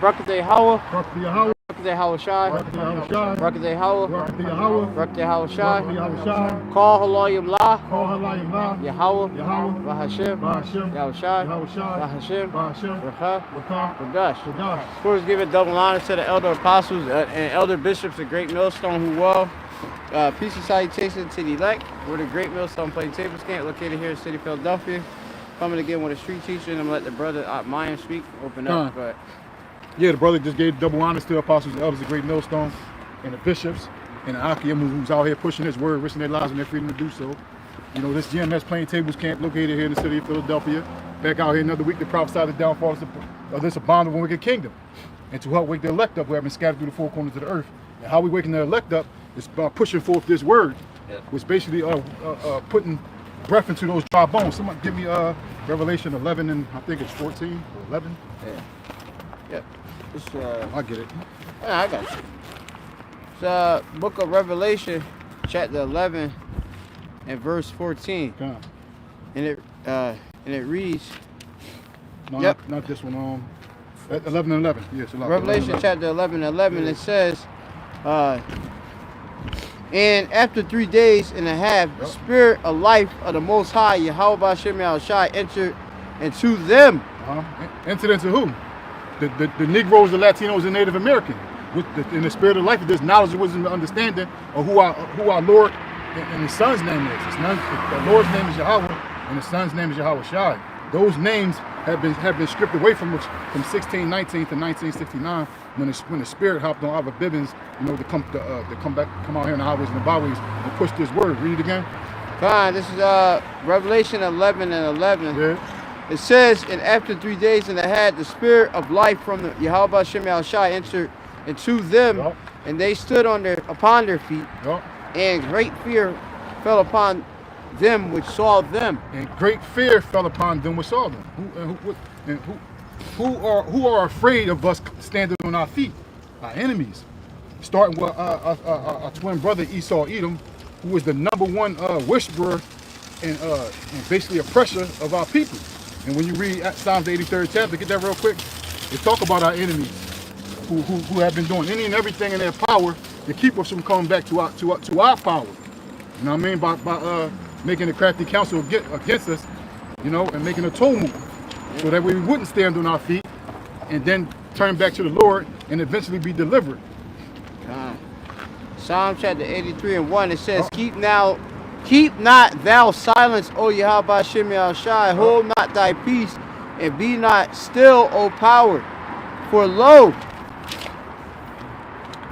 Brakate Hawa. Brakate Yahweh. Brakate Hawa Shai. Brakate Yahweh Shai. Brakate Hawa. Brakate Yahweh. Brakate Hawa Brakate Shai. Yahweh Shai. Call Halayim La. Call Halayim La. Yahweh. Yahweh. Vahashem. Vahashem. Yahweh Shai. Yahweh Shai. Vahashem. Vahashem. Racha. Rakah. Radash. Radash. Of course, give a double honor to the elder apostles and elder bishops of Great Millstone who well. Peace and salutation to the elect. We're the Great Millstone Plaintables camp located here in the city of Philadelphia. Coming again with a street teacher, and I'm going to let the brother Mayan speak, open up. But yeah, the brother just gave double honors to the apostles and elders of Great Millstone and the bishops and the Akim who's out here pushing his word, risking their lives and their freedom to do so. You know, this GMS Plaintables camp located here in the city of Philadelphia. Back out here another week to prophesy the downfall of this abominable wicked kingdom and to help wake the elect up who have been scattered through the four corners of the earth. And how we waking the elect up is by pushing forth this word, which basically putting breath into those dry bones. Somebody give me Revelation 11 and I think it's 14 or 11. Yeah. It's, I get it. Yeah, I got you. It's book of Revelation, chapter 11 and verse 14. And it reads. No, yep. Not this one. 11 and 11. Yes, 11. Revelation 11. chapter 11 and 11. It says, and after 3 days and a half, the spirit of life of the Most High, Yahweh Shai Shai, entered into them. Entered into who? The Negroes, the Latinos, and Native Americans. In the spirit of life, of this knowledge, wisdom, and understanding of who our Lord and His Son's name is. The Lord's name is Yahweh, and the Son's name is Yahweh Shai. Those names have been stripped away from 1619 to 1969 when the Spirit hopped on Abba Bibbins, you know, to come out here in the highways and the byways and push this word. Read it again. Fine. This is Revelation 11 and 11. Yeah. It says, and after 3 days and a half, the spirit of life from the Yahweh Shai entered into them, and they stood upon their feet, and great fear fell upon them which saw them. And great fear fell upon them which saw them. Who are afraid of us standing on our feet? Our enemies. Starting with our twin brother Esau Edom, who was the #1 whisperer and basically oppressor of our people. And when you read Psalms 83rd chapter, get that real quick, they talk about our enemies who have been doing any and everything in their power to keep us from coming back to our power. You know what I mean? By making a crafty counsel against us, you know, and making a toll move, so that we wouldn't stand on our feet and then turn back to the Lord and eventually be delivered. Psalm chapter 83 and 1, it says, keep not thou silence, O Yahweh Shai, hold not thy peace, and be not still, O power. For lo,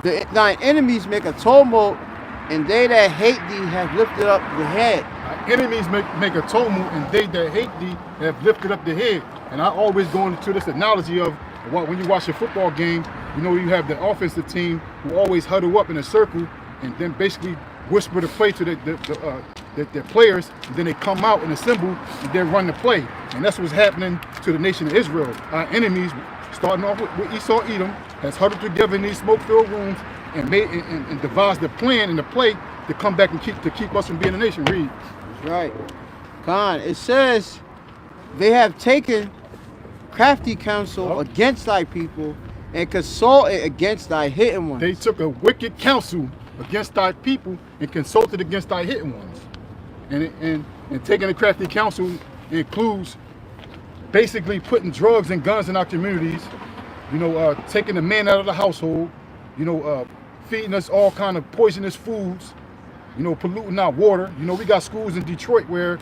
thine enemies make a tumult, and they that hate thee have lifted up the head. Our enemies make a tumult, and they that hate thee have lifted up the head. And I always go into this analogy of when you watch a football game, you know, you have the offensive team who always huddle up in a circle and then basically whisper the play to their players, and then they come out and assemble and then run the play. And that's what's happening to the nation of Israel. Our enemies, starting off with Esau Edom, has huddled together in these smoke-filled rooms and made and devised the plan and the play to come back and keep us from being a nation. Read. That's right. Khan, it says they have taken crafty counsel against thy people and consulted against thy hidden ones. They took a wicked counsel against thy people and consulted against thy hidden ones. And taking a crafty counsel includes basically putting drugs and guns in our communities, you know, taking the man out of the household, you know, feeding us all kind of poisonous foods, you know, polluting our water. You know, we got schools in Detroit where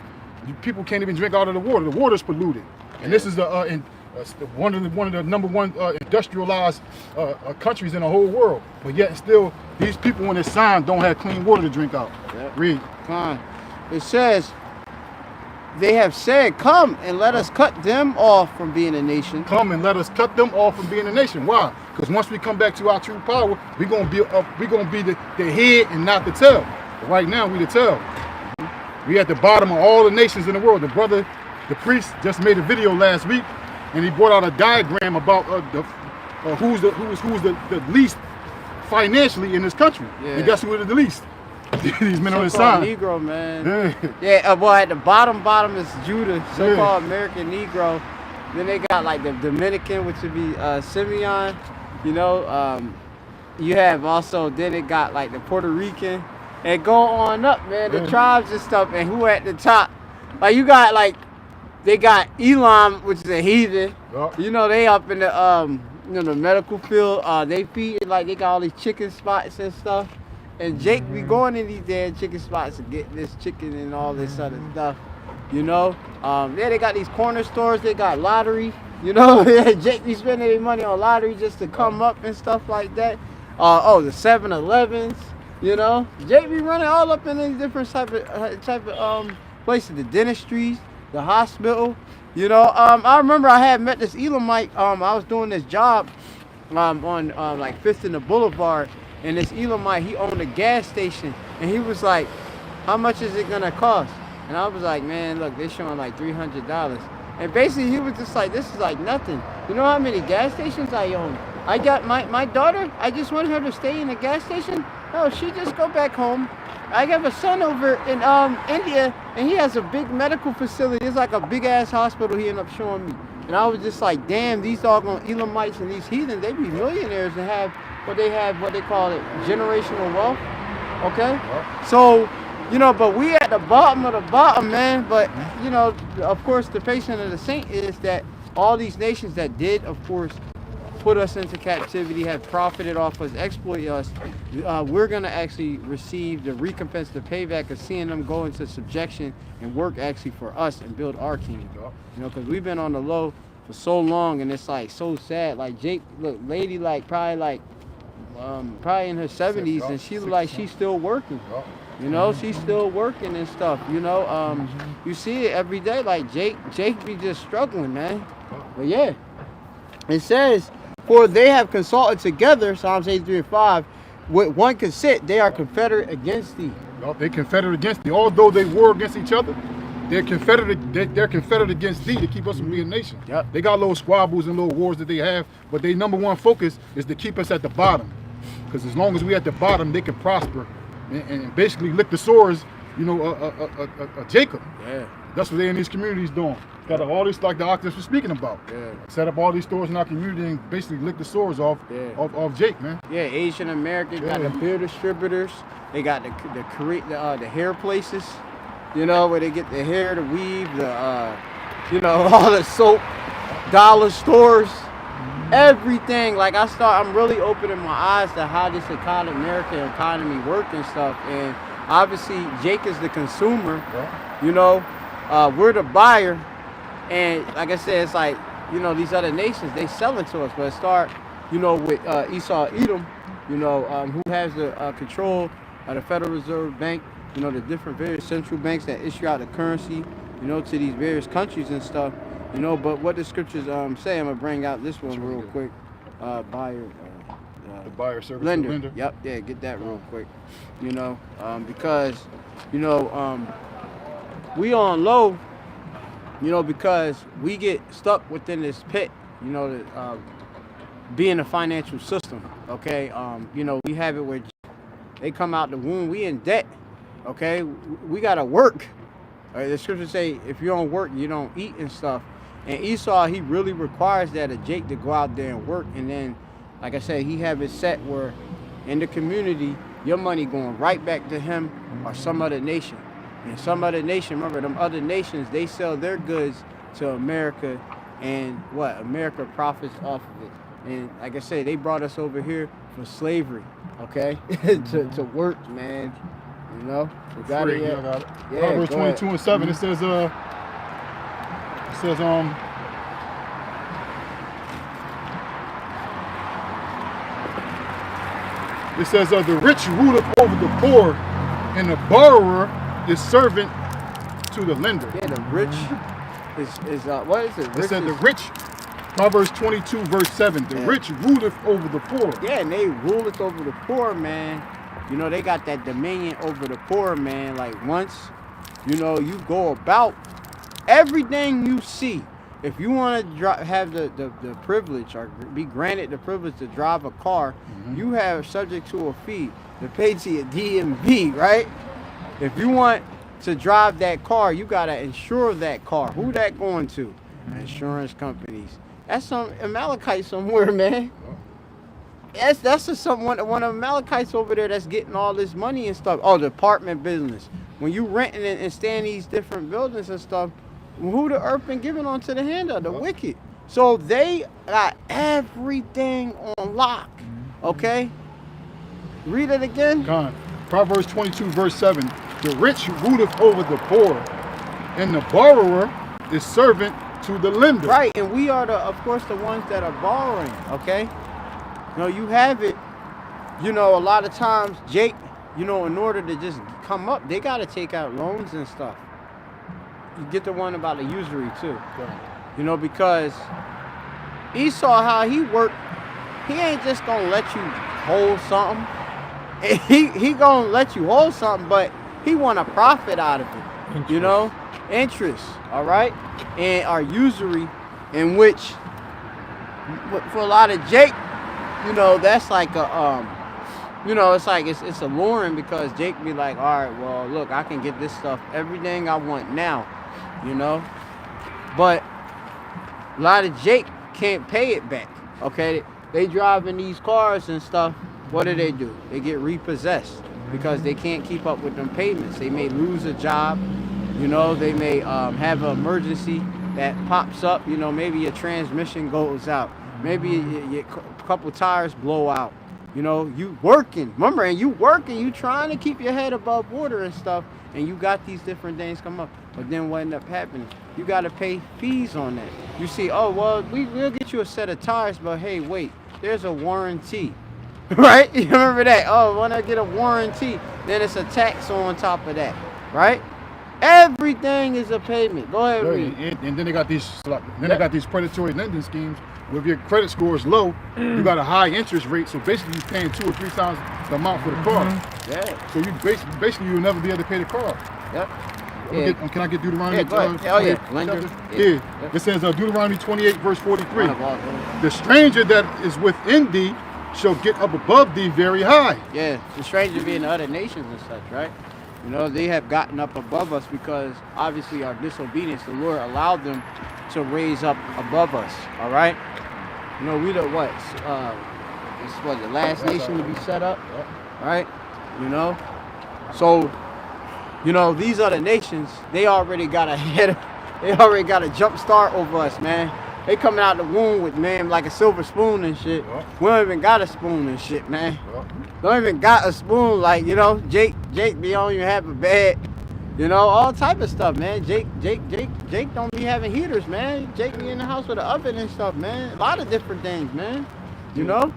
people can't even drink out of the water. The water's polluted. And this is one of the #1 industrialized countries in the whole world. But yet still, these people when it's signed don't have clean water to drink out. Read. Fine. It says, they have said, come and let us cut them off from being a nation. Come and let us cut them off from being a nation. Why? Because once we come back to our true power, we're gonna be the head and not the tail. But right now, we the tail. We at the bottom of all the nations in the world. The priest just made a video last week, and he brought out a diagram about who's the least financially in this country. Yeah. And guess who is the least? These men on the side. Negro, man. Yeah. Well, at the bottom is Judah, so-called American Negro. Then they got like the Dominican, which would be Simeon. You know, you have also, then it got like the Puerto Rican. And go on up, man, the tribes and stuff. And who at the top? Like you got like, they got Elam, which is a heathen. Yep. You know, they up in the the medical field. They feed, like they got all these chicken spots and stuff. And Jake be going in these damn chicken spots and getting this chicken and all this other stuff. You know, yeah, they got these corner stores. They got lottery. You know, Jake be spending their money on lottery just to come up and stuff like that. The 7-Elevens. You know, Jake be running all up in these different type of places. The dentistries, the hospital. You know, I remember I had met this Elamite. I was doing this job on like 5th and the Boulevard, and this Elamite, he owned a gas station, and he was like, "How much is it gonna cost?" And I was like, "Man, look, they're showing like $300." And basically, he was just like, "This is like nothing." You know how many gas stations I own? I got my daughter. I just want her to stay in a gas station. No, she just go back home. I have a son over in India, and he has a big medical facility. It's like a big ass hospital he ended up showing me. And I was just like, damn, these doggone Elamites and these heathens, they be millionaires and have what they call it, generational wealth. Okay? So, you know, but we at the bottom of the bottom, man. But, you know, of course, the patient of the saint is that all these nations that did, of course, put us into captivity, have profited off us, exploit us, we're going to actually receive the recompense, the payback of seeing them go into subjection and work actually for us and build our kingdom. You know, because we've been on the low for so long, and it's like so sad. Like Jake, look, lady, like probably in her 70s, and she like she's still working. You know, she's still working and stuff. You know, you see it every day. Like Jake be just struggling, man. But yeah, it says, "For they have consulted together," Psalms 83:5, "with one consent, they are confederate against thee." Well, they confederate against thee. Although they war against each other, they're confederate against thee to keep us from being a nation. Yep. They got little squabbles and little wars that they have, but their number one focus is to keep us at the bottom. Because as long as we at the bottom, they can prosper and basically lick the sores, you know, Jacob. Yeah. That's what they in these communities doing. Got all these, like the octaves we're speaking about. Yeah. Set up all these stores in our community and basically lick the sores off Jake, man. Yeah, Asian Americans got the beer distributors. They got the hair places, you know, where they get the hair, the weave, you know, all the soap, dollar stores, everything. Like I'm really opening my eyes to how this American economy works and stuff. And obviously, Jake is the consumer. Yeah. You know, we're the buyer. And like I said, it's like, you know, these other nations, they sell it to us. But it start, you know, with Esau-Edom, you know, who has the control of the Federal Reserve Bank, you know, the different various central banks that issue out the currency, you know, to these various countries and stuff, you know. But what the scriptures say, I'm going to bring out this one real quick. Buyer, the buyer service lender. Yep, yeah, get that real quick. You know, because, you know, we on low, you know, because we get stuck within this pit, you know, being a financial system, okay? You know, we have it where they come out the womb, we in debt, okay? We got to work. The scriptures say, if you don't work, you don't eat and stuff. And Esau, he really requires that of Jake to go out there and work. And then, like I said, he have it set where in the community, your money going right back to him or some other nation. And some other nation, remember, them other nations, they sell their goods to America, and what? America profits off of it. And like I said, they brought us over here for slavery, okay? to work, man. You know? We got it, yeah. Got it. Proverbs 22:7, it says, the rich ruleth over the poor, and the borrower is servant to the lender. Yeah, the rich is what is it? It said the rich, Proverbs 22:7, the rich ruleth over the poor. Yeah, and they ruleth over the poor, man. You know, they got that dominion over the poor, man. Like once, you know, you go about everything you see. If you want to have the privilege or be granted the privilege to drive a car, you have subject to a fee to pay to your DMV, right? If you want to drive that car, you got to insure that car. Who that going to? insurance companies. That's some Amalekite somewhere, man. That's just one of the Amalekites over there that's getting all this money and stuff. Oh, the apartment business. When you renting and stay in these different buildings and stuff, who the earth been given onto the hand of? The wicked. So they got everything on lock. Okay? Read it again. God. Proverbs 22, verse 7. The rich ruleth over the poor, and the borrower is servant to the lender. Right, and we are, of course, the ones that are borrowing, okay? You know, you have it, you know, a lot of times, Jake, you know, in order to just come up, they got to take out loans and stuff. You get the one about the usury, too. Okay. You know, because Esau, how he worked, he ain't just going to let you hold something. He going to let you hold something, but he want a profit out of it. Interest. You know? Interest, all right? And our usury, in which, for a lot of Jake, you know, that's like a, you know, it's like, it's alluring because Jake be like, all right, well, look, I can get this stuff, everything I want now, you know? But a lot of Jake can't pay it back, okay? They driving these cars and stuff. What do? They get repossessed because they can't keep up with them payments. They may lose a job, you know, they may have an emergency that pops up, you know, maybe your transmission goes out, maybe a couple tires blow out, you know, you working, remember, and you working, you trying to keep your head above water and stuff, and you got these different things come up, but then what end up happening? You got to pay fees on that. You see, oh, well, we'll get you a set of tires, but hey, wait, there's a warranty. Right? You remember that? Oh, when I get a warranty, then it's a tax on top of that. Right? Everything is a payment. Go ahead, read. And then they got these they got these predatory lending schemes where if your credit score is low, you got a high interest rate. So basically you're paying 2 or 3 times the amount for the car. Yeah. So you basically you'll never be able to pay the car. Yep. Can I get Deuteronomy? Yeah, go ahead. Oh, yeah. Lender. Yeah. It says Deuteronomy 28, verse 43. The stranger that is within thee shall get up above thee very high. Yeah, the stranger being the other nations and such, right? You know, they have gotten up above us because obviously our disobedience, the Lord allowed them to raise up above us, all right? You know, we the what? This was the last nation to be set up, right? You know? So, you know, these other nations, they already got a jump start over us, man. They coming out the womb with, man, like a silver spoon and shit. We don't even got a spoon and shit, man. Don't even got a spoon, like, you know, Jake, they don't even have a bed. You know, all type of stuff, man. Jake don't be having heaters, man. Jake be in the house with an oven and stuff, man. A lot of different things, man. You know?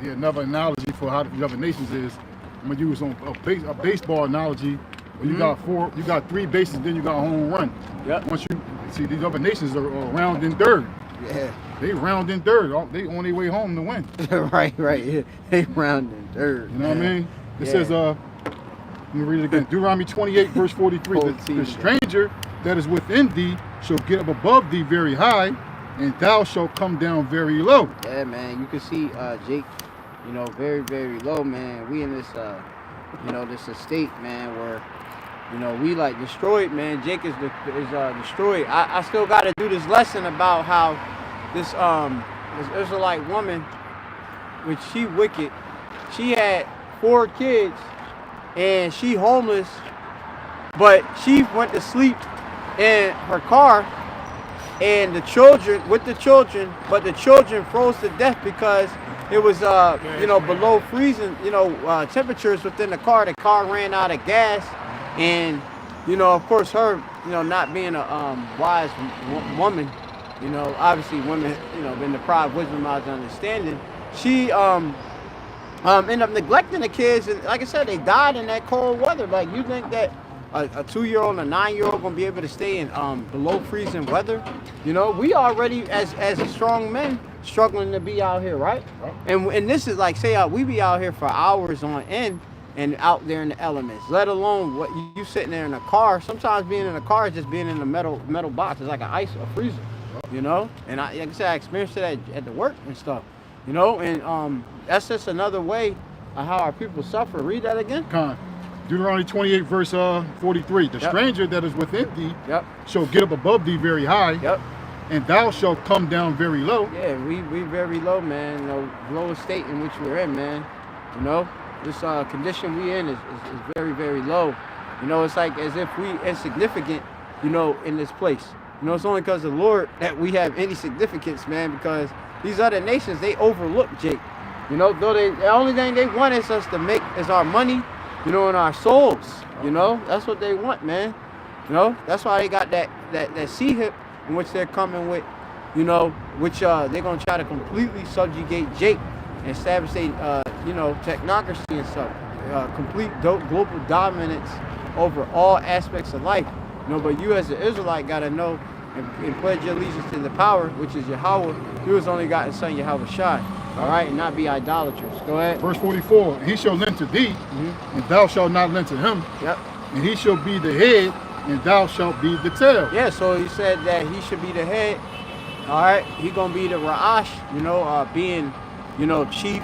Yeah, another analogy for how the other nations is, I'm gonna use a baseball analogy. Where you got 3 bases, then you got a home run. Yep. Once you see these other nations are round in third. Yeah. They round in third. They on their way home to win. right. Yeah. They round in third. You know what I mean? It says, let me read it again. Deuteronomy 28, verse 43. The stranger that is within thee shall get up above thee very high, and thou shalt come down very low. Yeah, man. You can see Jake, you know, very, very low, man. We in this, you know, this estate, man, where, you know, we like destroyed, man. Jake is destroyed. I still got to do this lesson about how this Israelite woman, which she wicked, she had 4 kids and she homeless, but she went to sleep in her car and the children but the children froze to death because it was you know, below freezing, you know, temperatures within the car. The car ran out of gas. And, you know, of course, her, you know, not being a wise woman, you know, obviously women, you know, been deprived wisdom out of understanding. She ended up neglecting the kids, and like I said, they died in that cold weather. Like, you think that a 2-year-old and a 9-year-old gonna be able to stay in below freezing weather? You know, we already as strong men struggling to be out here, right? And this is like, say, we be out here for hours on end. And out there in the elements, let alone what you sitting there in a car. Sometimes being in a car is just being in a metal box. It's like an ice, a freezer, you know. And like I said, I experienced it at the work and stuff, you know. And that's just another way of how our people suffer. Read that again. Deuteronomy 28, verse 43. The Yep. stranger that is within thee Yep. shall get up above thee very high, Yep. and thou shalt come down very low. Yeah, we very low, man. You know, lowest state in which we're in, man. You know, this condition we in is very, very low. You know, it's like as if we insignificant, you know, in this place. You know, it's only because of the Lord that we have any significance, man, because these other nations, they overlook Jake. You know, though the only thing they want is us to make is our money, you know, and our souls. You know, that's what they want, man. You know, that's why they got that sea hip in which they're coming with, you know, which they're gonna try to completely subjugate Jake and establish a, you know, technocracy and stuff, complete global dominance over all aspects of life. You know, but you as an Israelite gotta know and pledge your allegiance to the power, which is Yahweh. You was only got in son Yahweh Shai. All right, and not be idolatrous. Go ahead. Verse 44, he shall lend to thee, and thou shalt not lend to him. Yep. And he shall be the head, and thou shalt be the tail. Yeah, so he said that he should be the head. All right, he gonna be the Ra'ash, you know, being, you know, chief.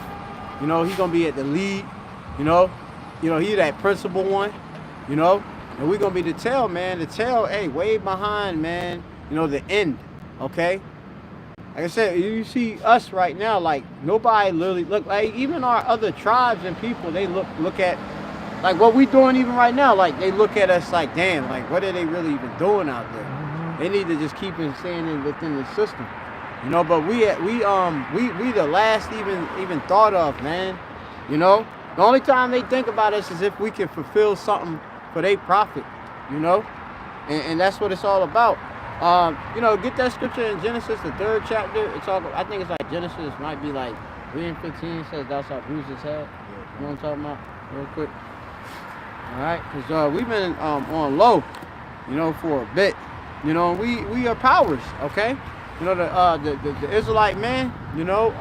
You know, he gonna be at the lead. You know, he that principal one. You know, and we gonna be the tail, man. The tail, hey, way behind, man. You know, the end. Okay. Like I said, you see us right now, like nobody literally look like even our other tribes and people. They look at like what we doing even right now. Like they look at us like, damn, like what are they really even doing out there? They need to just keep it staying within the system, you know. But we the last even thought of, man. You know, the only time they think about us is if we can fulfill something for their profit, you know, and that's what it's all about. You know, get that scripture in Genesis, the 3rd chapter. It's all, I think it's like Genesis might be like 3 and 15. It says thou shalt bruise his head. You know what I'm talking about? Real quick. All right, because we've been on low, you know, for a bit. You know, we are powers, okay? You know, the Israelite man, you know,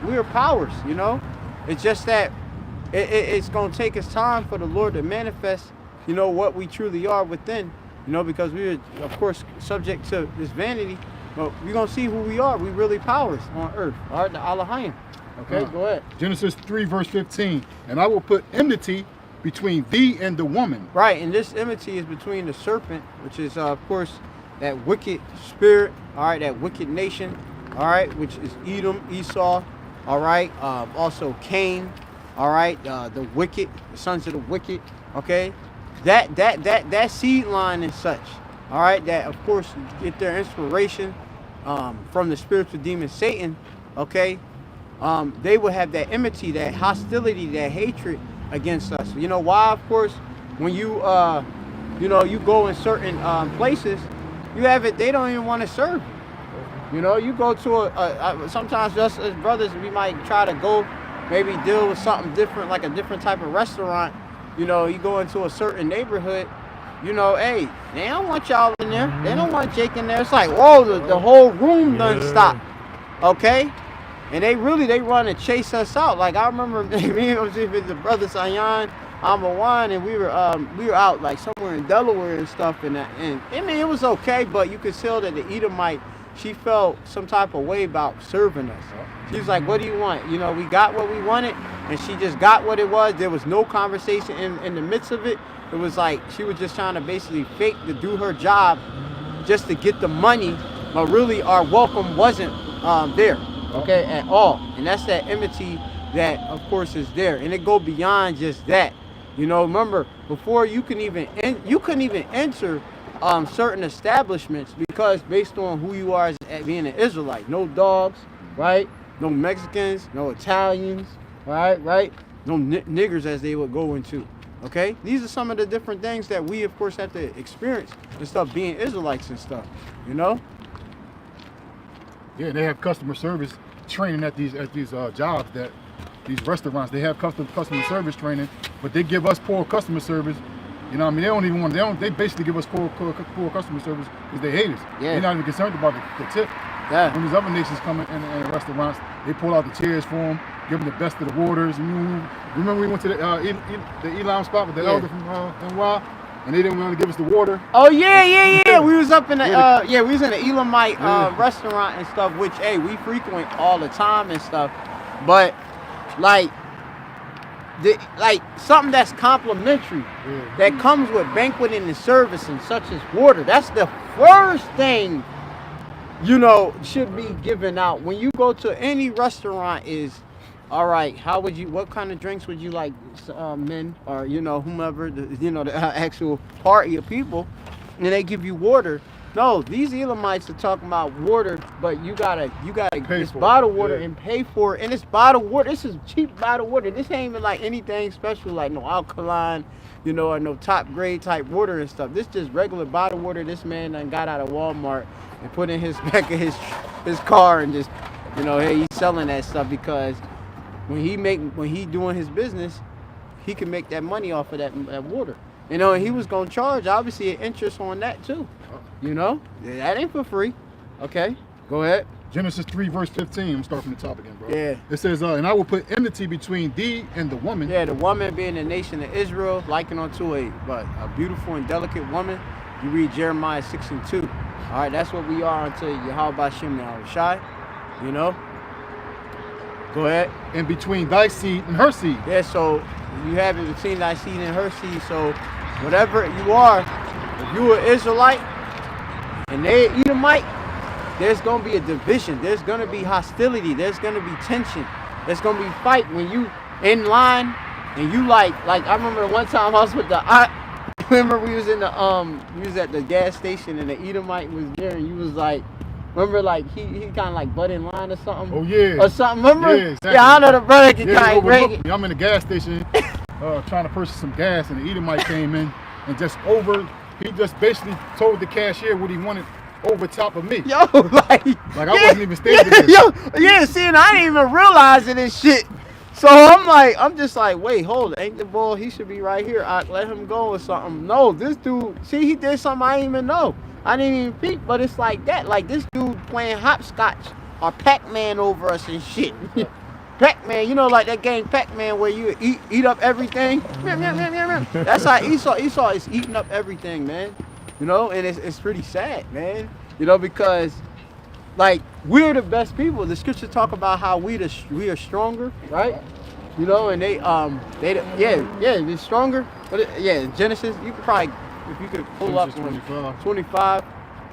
we are powers, you know. It's just that it's going to take us time for the Lord to manifest, you know, what we truly are within. You know, because we are, of course, subject to this vanity, but we're going to see who we are. We really powers on earth. All right, the Allahayim. Okay, go ahead. Genesis 3, verse 15. And I will put enmity between thee and the woman. Right, and this enmity is between the serpent, which is, of course, that wicked spirit, all right, that wicked nation, all right, which is Edom, Esau, all right, also Cain, all right, the wicked, the sons of the wicked, okay. That seed line and such, all right, that of course get their inspiration from the spiritual demon Satan, okay, they will have that enmity, that hostility, that hatred against us. You know why? Of course, when you you know, you go in certain places, you have it, they don't even want to serve you. You know, you go to sometimes us as brothers, we might try to go maybe deal with something different, like a different type of restaurant. You know, you go into a certain neighborhood, you know, hey, they don't want y'all in there. They don't want Jake in there. It's like, whoa, the whole room done stopped, okay? And they run and chase us out. Like, I remember me and the brother Sayan, Amawan, and we were out, like, somewhere in Delaware and stuff. And I mean, it was okay, but you could tell that the Edomite, she felt some type of way about serving us. She was like, what do you want? You know, we got what we wanted, and she just got what it was. There was no conversation in the midst of it. It was like she was just trying to basically fake to do her job just to get the money, but really our welcome wasn't there, okay, at all. And that's that enmity that, of course, is there. And it go beyond just that. You know, remember, before you couldn't even enter certain establishments because based on who you are as being an Israelite. No dogs, right? No Mexicans, no Italians, right? No niggers as they would go into, okay? These are some of the different things that we, of course, have to experience and stuff being Israelites and stuff, you know? Yeah, they have customer service training at these jobs, that these restaurants. They have customer service training, but they give us poor customer service. You know what I mean? They don't even want. They basically give us poor customer service because they hate us. Yeah. They're not even concerned about the tip. Yeah. When these other nations come in restaurants, they pull out the chairs for them, give them the best of the waters. Remember we went to the Elam spot with the elder from NY, and they didn't want to give us the water. Oh yeah. We was up in the we was in the Elamite restaurant and stuff, which we frequent all the time and stuff. But like like something that's complimentary, that comes with banqueting and service and such as water. That's the first thing, you know, should be given out when you go to any restaurant. Is all right. What kind of drinks would you like, men, or you know, whomever, the actual party of people, and they give you water. No, these Elamites are talking about water, but you gotta get this bottled water and pay for it. And it's bottled water. This is cheap bottled water. This ain't even like anything special, like no alkaline, you know, or no top grade type water and stuff. This just regular bottled water. This man done got out of Walmart and put in his back of his car and just, you know, hey, he's selling that stuff because when he doing his business, he can make that money off of that water. You know, and he was gonna charge obviously an interest on that too. You know, that ain't for free. Okay, go ahead. Genesis 3 verse 15. I'm starting from the top again, bro. Yeah. It says, and I will put enmity between thee and the woman. Yeah, the woman being the nation of Israel, likened unto a beautiful and delicate woman. You read Jeremiah 6:2. All right, that's what we are unto Yakalba Page. You know. Go ahead. And between thy seed and her seed. Yeah, so you have it between thy seed and her seed. So whatever you are, if you are Israelite and they Edomite, there's gonna be a division. There's gonna be hostility. There's gonna be tension. There's gonna be fight when you in line and you like I remember one time I was with remember we was in the we was at the gas station and the Edomite was there and you was like, remember like he kind of like butt in line or something. Oh yeah. Or something. Remember? Yeah, exactly. Yeah, I know the brother can kind of break it. I'm in the gas station trying to purchase some gas and the Edomite came in and he just basically told the cashier what he wanted over top of me. Yo, like I wasn't even standing there. Yo, yeah, see, and I didn't even realize it and shit. So I'm just like, wait, hold it. Ain't the ball? He should be right here. I let him go or something. No, this dude, see, he did something I didn't even know. I didn't even peek, but it's like that. Like this dude playing hopscotch or Pac-Man over us and shit. Pac-Man, you know, like that game Pac-Man where you eat up everything. That's how Esau is eating up everything, man. You know, and it's pretty sad, man. You know, because like we're the best people. The scriptures talk about how we are stronger, right? You know, and they're stronger. But Genesis, you could probably, if you could pull up 25.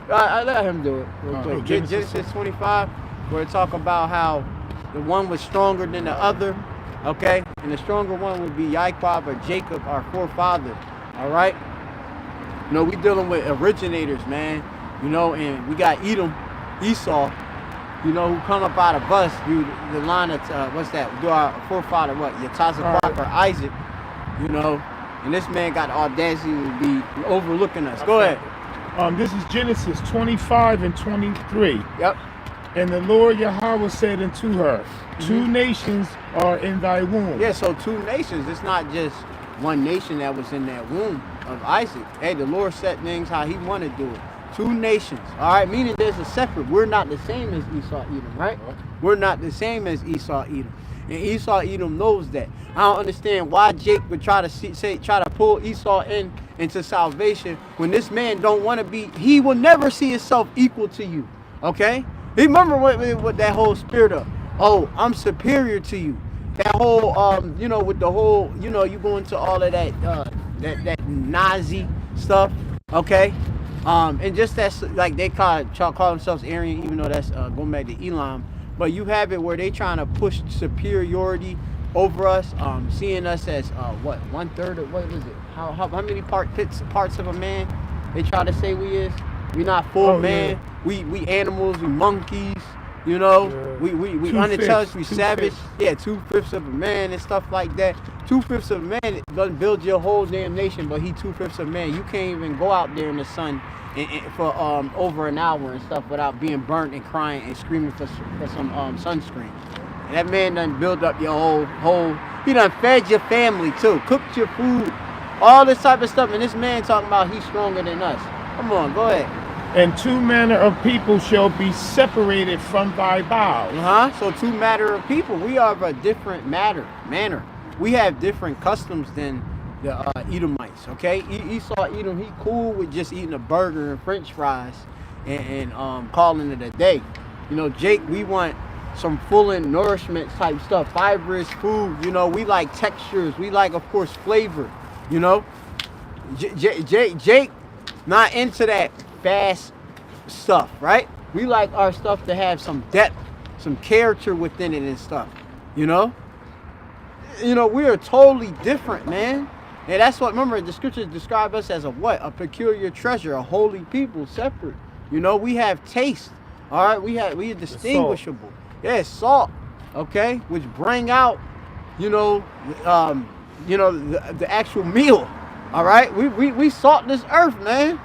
I let him do it real quick. Genesis 25, where it talk about how the one was stronger than the other, okay? And the stronger one would be Yaakov or Jacob, our forefather, all right? You know, we dealing with originators, man, you know, and we got Esau, you know, who come up out of us, the line of, what's that? Do our forefather, what, Yatzazakak or Isaac, you know, and this man got the audacity to be overlooking us. Go ahead. This is Genesis 25 and 23. Yep. And the Lord Yahweh said unto her, two nations are in thy womb. Yeah, so two nations. It's not just one nation that was in that womb of Isaac. Hey, the Lord set things how he wanted to do it. Two nations. All right, meaning there's a separate. We're not the same as Esau Edom, right? We're not the same as Esau Edom. And Esau Edom knows that. I don't understand why Jake would try to pull Esau into salvation when this man don't want to be. He will never see himself equal to you. Okay? Remember what that whole spirit of, oh, I'm superior to you. That whole, you know, with the whole, you know, you go into all of that Nazi stuff, okay? And just that's like they call themselves Aryan, even though that's going back to Elam. But you have it where they trying to push superiority over us, seeing us as what, 1/3 of what was it? How many parts of a man they try to say we is? We not full man. Yeah. We animals. We monkeys. You know. Yeah. We unintelligent. We savage. Yeah, 2/5 of a man and stuff like that. 2/5 of a man doesn't build your whole damn nation, but he 2/5 of a man. You can't even go out there in the sun for over an hour and stuff without being burnt and crying and screaming for some sunscreen. And that man done build up your whole. He done fed your family too, cooked your food, all this type of stuff. And this man talking about he's stronger than us. Come on, go ahead. And two manner of people shall be separated from thy bowels. So two manner of people. We are of a different manner. We have different customs than the Edomites, okay? Esau Edom, he cool with just eating a burger and french fries and calling it a day. You know, Jake, we want some full and nourishment type stuff, fibrous food. You know, we like textures. We like, of course, flavor. You know, Jake not into that fast stuff, right? We like our stuff to have some depth, some character within it and stuff. You know, we are totally different, man. And that's what, remember, the scriptures describe us as a what? A peculiar treasure, a holy people, separate. You know, we have taste. All right, we are distinguishable. Yeah, salt. Okay, which bring out, the actual meal. All right, we salt this earth, man.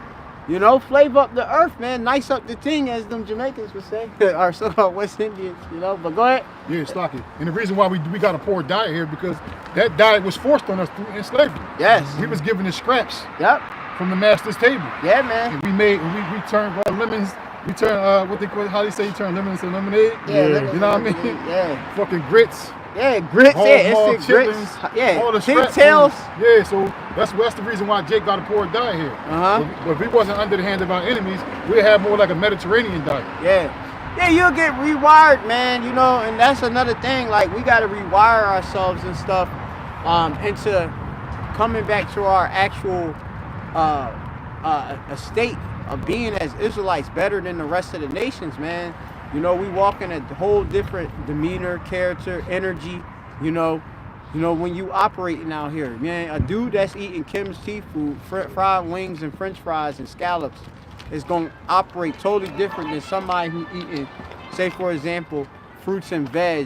You know, flavor up the earth, man. Nice up the thing, as them Jamaicans would say, or so-called West Indians. You know, but go ahead. Yeah, it's like it. And the reason why we got a poor diet here because that diet was forced on us through enslavement. Yes. We was given the scraps. Yep. From the master's table. Yeah, man. And we turned lemons. We turn what they call, how they say, you turn lemons to lemonade. Yeah. You know what I mean? Yeah. Fucking grits. Yeah, grits. It's grits. Yeah. All the pigtails. Yeah, so that's the reason why Jake got a poor diet here. But if he wasn't under the hand of our enemies, we'd have more like a Mediterranean diet. Yeah, you'll get rewired, man. You know, and that's another thing. Like, we got to rewire ourselves and stuff into coming back to our actual a state of being as Israelites, better than the rest of the nations, man. You know, we walk in a whole different demeanor, character, energy. You know, when you operating out here, man, a dude that's eating Kim's seafood, fried wings and French fries and scallops is going to operate totally different than somebody who eating, say for example, fruits and veg